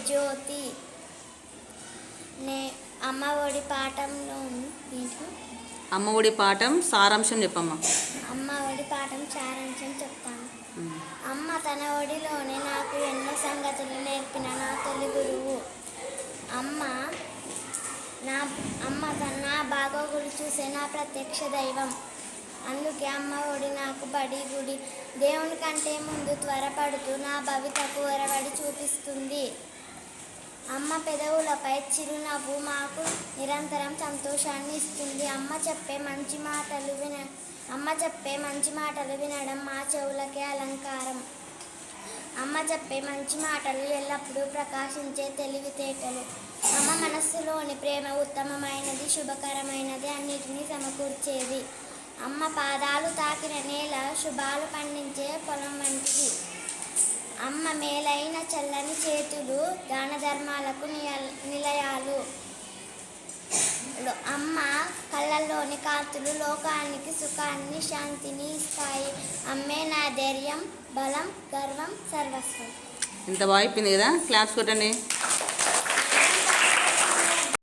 జ్యోతి. అమ్మ ఒడి పాఠంలో అమ్మ ఒడి పాఠం సారాంశం చెప్పమ్మా. అమ్మ ఒడి పాఠం సారాంశం చెప్తాను. అమ్మ తన ఒడిలోనే నాకు ఎన్నో సంగతులు నేర్పిన నా తొలి గురువు. అమ్మ నా బాగోగులు చూసే నా ప్రత్యక్ష దైవం. అందుకే అమ్మ ఒడి నాకు బడి గుడి. దేవుని కంటే ముందు త్వరపడుతూ నా భవితకు ఒరవడి చూపిస్తుంది. అమ్మ పెదవులపై చిరునవ్వు మాకు నిరంతరం సంతోషాన్ని ఇస్తుంది. అమ్మ చెప్పే మంచి మాటలు వినడం మా చెవులకే అలంకారం. అమ్మ చెప్పే మంచి మాటలు ఎల్లప్పుడూ ప్రకాశించే తెలివితేటలు. అమ్మ మనస్సులోని ప్రేమ ఉత్తమమైనది, శుభకరమైనది, అన్నిటినీ సమకూర్చేది. అమ్మ పాదాలు తాకిన నేల శుభాలు పండించే పొలం వంటిది. అమ్మ మేలైన చల్లని చేతులు దాన ధర్మాలకు నిలయాలు. అమ్మ కళ్ళల్లోని కాంతులు లోకానికి సుఖాన్ని, శాంతిని ఇస్తాయి. అమ్మే నా ధైర్యం, బలం, గర్వం, సర్వస్వం. ఇంత బాగా చెప్పింది కదా, క్లాప్స్ కొట్టండి.